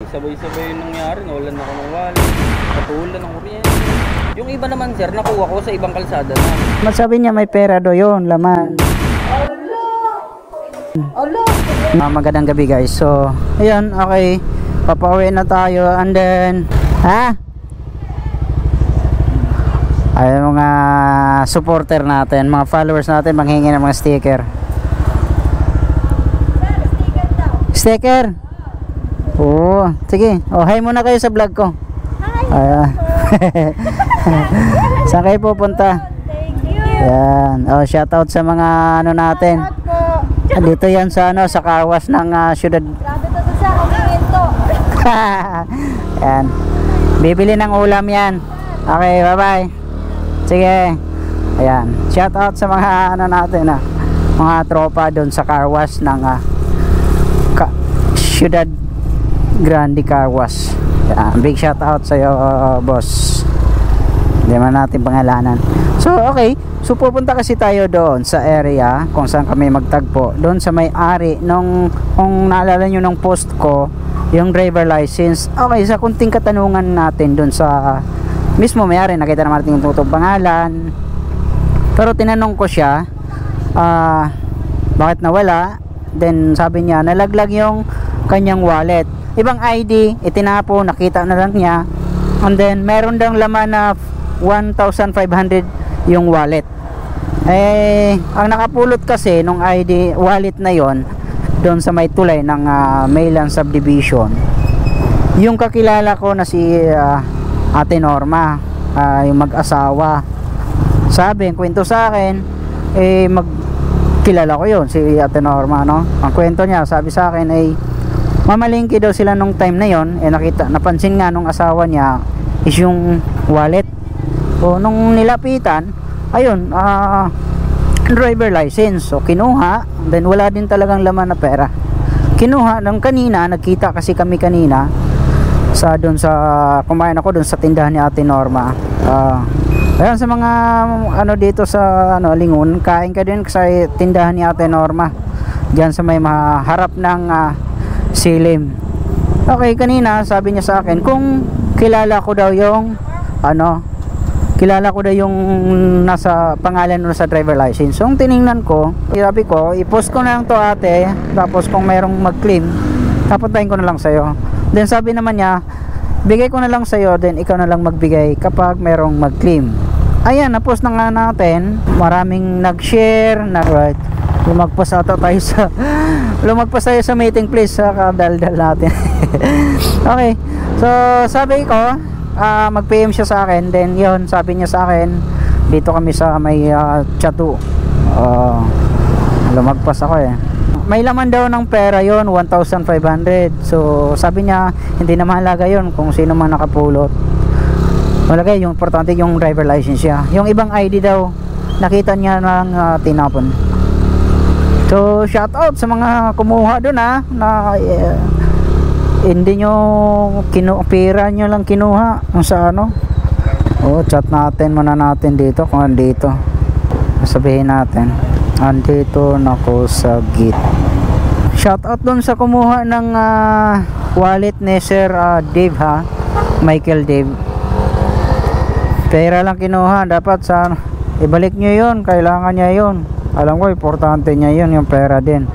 sabay-sabay yung nangyari. Nawalan ako ng wallet, patulan ng kuryente. Yung iba naman sir, nakuha ko sa ibang kalsada na. Masabi niya may pera do yun, laman. Magandang gabi guys. So, ayan, okay. Papauwi na tayo and then, ay mga supporter natin, mga followers natin manghingi ng mga sticker. Sticker? Oo, sige. Oh, hi muna kayo sa vlog ko. Hi. Saan kayo pupunta? Thank you. Yan. Oh, shout out sa mga ano natin. Dito yan sa ano, sa kawas ng syudad. Grabe to sa kuminto. Yan. Bibili ng ulam yan. Okay, bye-bye. Sige. Ayan. Shout out sa mga ano natin mga tropa doon sa car wash ng Ciudad Grande Car Wash. Ayan. Big shout out sa iyo, boss. Hindi man natin pangalanan. So, okay. So, pupunta kasi tayo doon sa area kung saan kami magtagpo. Doon sa may-ari nung, kung naalala nyo ng post ko, yung driver license. Okay, sa kunting katanungan natin doon sa mismo may-ari, nakita naman natin yung tutong pangalan. Pero tinanong ko siya, bakit nawala? Then sabi niya, nalaglag yung kanyang wallet. Ibang ID, itinapo, nakita na lang niya. And then, meron daw laman na 1,500 yung wallet. Ang nakapulot kasi nung ID wallet na yon doon sa may tulay ng Maylan Subdivision, yung kakilala ko na si Ate Norma, yung mag-asawa. Sabi, ang kwento sa akin, magkilala ko yun, si Ate Norma, no? Ang kwento niya, sabi sa akin ay mamalingki daw sila nung time na yon. Napansin nga nung asawa niya is yung wallet. So, nung nilapitan, ayun, driver license. So, kinuha. Then, wala din talagang laman na pera. Kinuha ng kanina, nagkita kasi kami kanina doon sa, kumain ako doon sa tindahan ni Ate Norma. Ayun, sa mga, dito sa, Lingon, kain ka din sa tindahan ni Ate Norma. Diyan sa may maharap ng Silim. Okay, kanina, sabi niya sa akin, kung kilala ko daw yung, kilala ko daw yung nasa pangalan nun sa driver license. So, tiningnan ko, sabi ko, i-post ko na lang to ate, tapos kung mayroong mag-claim, tapuntahin ko na lang sa'yo. Then sabi naman niya, bigay ko na lang sa'yo, then ikaw na lang magbigay kapag mayroong mag-claim. Ayan, na-post na nga natin, maraming nag-share, right. Lumagpas tayo sa meeting place sa kadaldal natin. Okay, so sabi ko, mag-PM siya sa akin. Then yun, sabi niya sa akin, dito kami sa may Chatu. Lumagpas ako may laman daw ng pera yon, 1,500. So sabi niya, hindi na mahalaga yon kung sino man nakapulot. Malagay, yung importante yung driver license niya. Yung ibang ID daw, nakita niya ng tinapon. So shout out sa mga kumuha doon na hindi nyo pera nyo lang kinuha kung sa chat natin muna natin dito kung andito, sabihin natin andito na ko sa git. Shout out dun sa kumuha ng wallet ni Sir Dave Michael Dave. Pera lang kinuha, dapat ibalik nyo yun, kailangan niya yun. Alam ko, importante niya yun, yung pera din.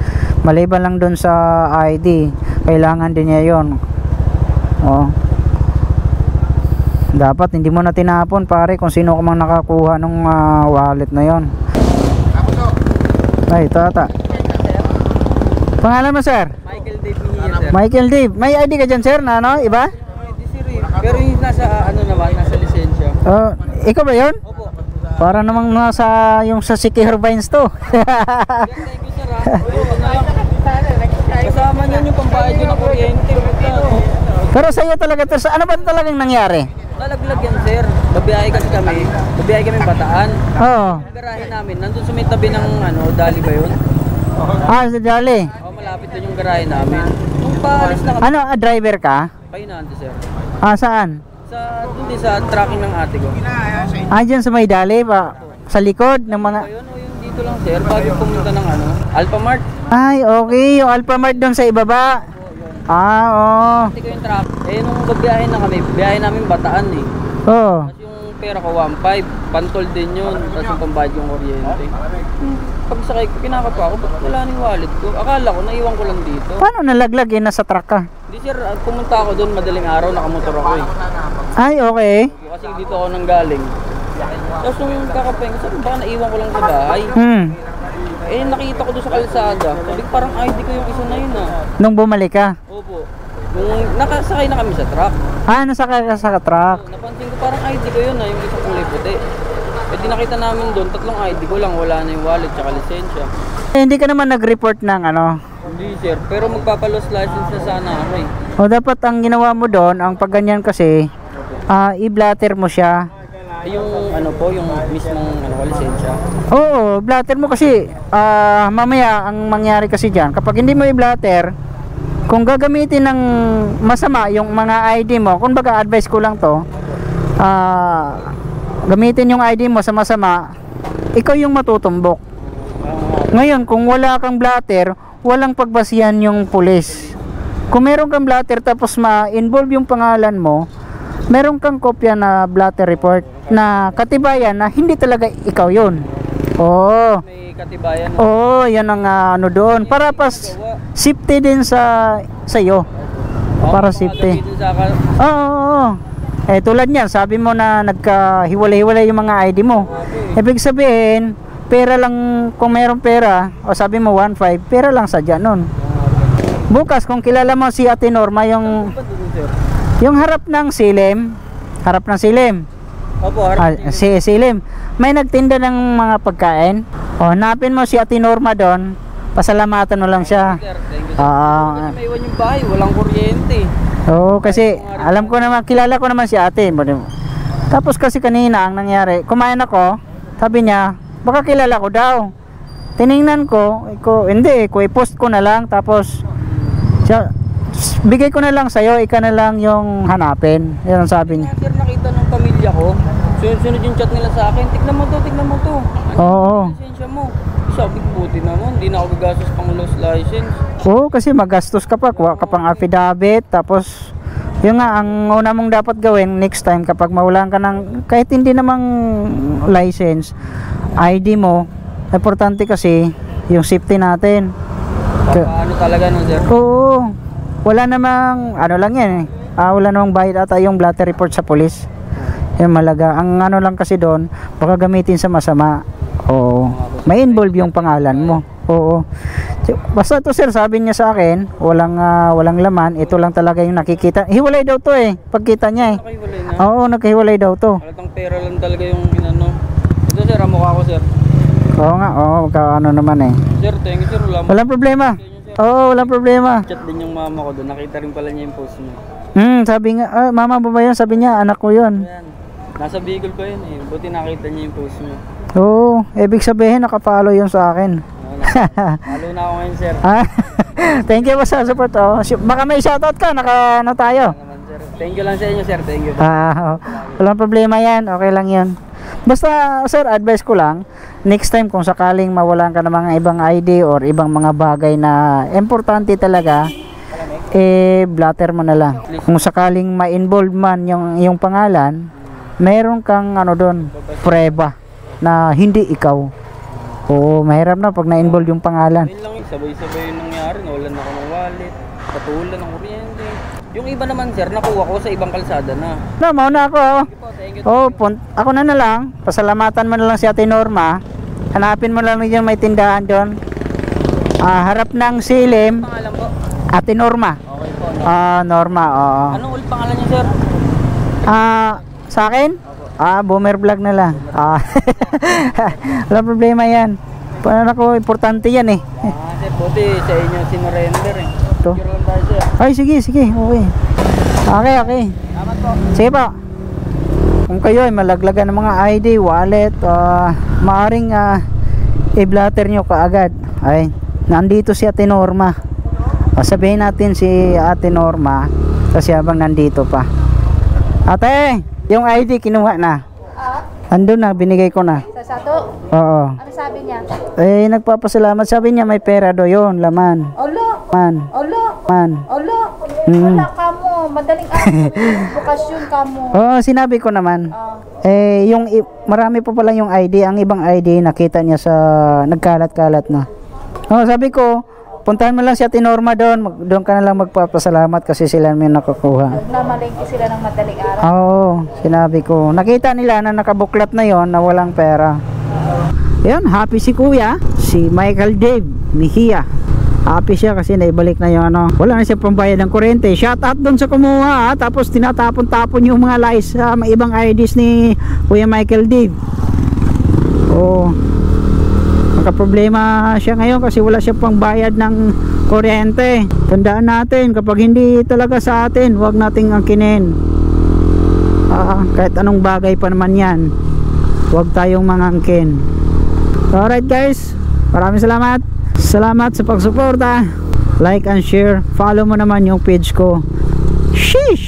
Maliban lang dun sa ID, kailangan din niya yun. Dapat hindi mo na tinapon pare kung sino ka mang nakakuha ng wallet na yon. Ay, tata. Pangalan mo sir? Michael Dave Minier, sir. Michael Dave. May ID ka dyan sir na iba? Pero yung nasa naman, nasa lisensya. Ikaw ba yun? Opo. Para namang nasa yung sa Siki Herbines to. Thank you sir kasama niyan yung pambayad yun ng kuryente. Pero sa iyo talaga to, ano ba talagang nangyari? Nalaglag yan sir. Babiyahe kasi kami. Babiyahe kami Bataan. Oo. Yung garahe namin, nandun sa may tabi ng Dali ba yun? Sa Dali. Malapit doon yung garahe namin. Nung paalis na kami. Driver ka? Pahinante sir. Saan? Doon din sa tracking ng ate ko. Dyan sa may Dali ba? Sa likod ng mga... Ayun, yung dito lang sir, bago pumunta ng Alphamart. Ay, okay. Yung Alphamart doon sa ibaba. Oo. Hindi ko yung truck. Eh, nung babiyahin na kami, biyahe namin Bataan eh. Oo. Tapos yung pera ko 1.5, pantol din yun. Tapos yung pambayad yung kuryente. Pagsakay ko, kinakapa ako, ba't wala na yung wallet ko? Akala ko, naiwan ko lang dito. Paano nalaglag eh? Nasa truck ka? Hindi sir, pumunta ako doon madaling araw, nakamotor ako eh. Ay, okay. Kasi dito ako nang galing. Tapos nung kakapay ko, sabi baka naiwan ko lang sa bahay. Eh nakita ko doon sa kalsada, sabi ko, parang ID ko yung isa na yun ah. Nung bumalik ka? Opo. Nung nakasakay na kami sa truck. Nasakay ka sa truck. Napansin ko parang ID ko yun ah, yung isang kulay puti. Eh di nakita namin doon, 3 ID ko lang, wala na yung wallet tsaka lisensya. Hindi ka naman nag-report ng ano? Hindi sir, pero magpapalos license na sana ako eh. O dapat ang ginawa mo doon, ang pagganyan kasi, i-blatter mo siya. Yung ano po, yung mismong lisensya. Oo, blatter mo kasi, mamaya ang mangyari kasi dyan, kapag hindi mo i-blatter, kung gagamitin ng masama yung mga ID mo, kung baga advice ko lang to, gamitin yung ID mo sa masama, ikaw yung matutumbok. Ngayon, kung wala kang blatter, walang pagbasihan yung pulis. Kung meron kang blatter tapos ma-involve yung pangalan mo, meron kang kopya na blatter report na katibayan na hindi talaga ikaw yun. Oo. May katibayan. Oo, yan ang ano doon. Para pas safety din sa iyo. Para safety. Oo. Eh tulad niyan, sabi mo na nagkahiwalay-hiwalay yung mga ID mo. Ibig sabihin, pera lang, kung mayroong pera, o sabi mo 1.5, pera lang sadya nun. Bukas kung kilala mo si Ate Norma, yung harap ng Silim, Opo, harap si Silim, may nagtinda ng mga pagkain. O hanapin mo si Ate Norma doon, pasalamatan mo lang siya. sir, thank you sir. Kasi may iwan yung bahay, walang kuryente. Oo, kasi alam ko naman, kilala ko naman si ate. Tapos kasi kanina ang nangyari, kumain ako, sabi niya, baka kilala ko daw. Tiningnan ko, hindi, i-post ko na lang, tapos bigay ko na lang sa'yo, ika na lang yung hanapin. Yan ang sabi niya. Sir, nakita ng pamilya ko, sunod yung chat nila sa akin, tignan mo to. Oo. Lisensya mo. Sabi ko, buti naman, hindi na ako gagastos pang lost license. Oo, kasi magastos ka pa, kuha ka pang affidavit, tapos yun nga, ang una mong dapat gawin next time kapag mawalan ka ng kahit hindi namang license, ID mo, importante kasi yung safety natin. Ano talaga no sir? Oo, wala namang ano lang yan eh, wala namang bayad ata yung blatter report sa police. Yung malaga, ang ano lang kasi doon, baka gamitin sa masama. Oo, may involve yung pangalan mo. Oo. Basta to sir, sabi niya sa akin, walang laman, ito lang talaga yung nakikita. Hiwalay daw to eh, pagkita niya eh. Nakahiwalay na. Oo, naghiwalay daw to. Halatang pera lang talaga yung inano. Ito sir, mukha ko sir. Oo nga, ano naman eh. Sir, thank you sir. Walang problema. Oo, walang problema. Chat din yung mama ko doon, nakita rin pala niya yung post niya. Sabi nga, mama mo ba yun? Sabi niya, anak ko yun. Ayan. Nasa Bicol pa yun eh, buti nakita niya yung post niya. Oo, ibig sabihin nakapalo yun sa akin. Halo na ako ngayon sir. Thank you sa support. Baka may shoutout ka, na tayo. Naman, sir. Thank you lang sa inyo sir, thank you. Walang problema yan, okay lang yan. Basta sir, advice ko lang, next time kung sakaling mawalan ka ng mga ibang ID or ibang mga bagay na importante talaga, blatter mo na lang. Kung sakaling ma-involve man yung pangalan, meron kang doon, prueba na hindi ikaw. Oo, mahirap na pag na-involve yung pangalan. Ayun lang, sabay-sabay yung nangyari, nawalan ako ng wallet, patulan ng kuryente. Yung iba naman sir, nakuha ko sa ibang kalsada na. Mauna ako. Thank you. Ako na lang, pasalamatan mo na lang si Ate Norma. Hanapin mo lang yung may tindahan doon. Harap ng Silim. Pangalan po? Ate Norma. Okay po. Norma, oo. Anong ulit pangalan niyo sir? Sa akin? Boomer vlog na lang. Wala problema yan. Para ako, importante yan eh. Sir, buti sa inyo sinurrender eh. Ito. Picture lang tayo sir. Ay, sige. Okay. Okay. Salamat po. Sige po. Kung kayo ay malaglagan ng mga ID, wallet, maaring i-blatter nyo kaagad. Ay, nandito si Ate Norma. Sabihin natin si Ate Norma kasi habang nandito pa. Ate, yung ID kinuha na. Andun na, binigay ko na. Sa sato? Oo. Ano sabi niya? Nagpapasalamat. Sabi niya may pera do yun, laman. Olo! Man. Olo! Man. Olo! Wala ka mo, madaling araw. Bukasyon ka mo. Oo, sinabi ko naman. Marami pa pala yung ID. Ang ibang ID nakita niya sa nagkalat-kalat na. Sabi ko, puntahan mo lang si Ate Norma doon. Doon ka na lang magpapasalamat kasi sila may nakakuha. Nagmamalengke sila ng madaling araw. Oo, sinabi ko. Nakita nila na nakabuklat na yon na walang pera. Yan, happy si Kuya, si Michael Dave Mejia. Happy siya kasi naibalik na yung wala na siya pambayad ng kuryente. Shout out doon sa kumuha, tapos tinatapon-tapon yung mga lies sa mga ibang IDs ni Kuya Michael Dave. Nakaproblema siya ngayon kasi wala siya pangbayad ng kuryente. Tandaan natin, kapag hindi talaga sa atin, huwag nating angkinin. Kahit anong bagay pa naman yan, huwag tayong mangangkin. Alright guys, maraming salamat. Salamat sa pagsuporta. Like and share. Follow mo naman yung page ko. Sheesh!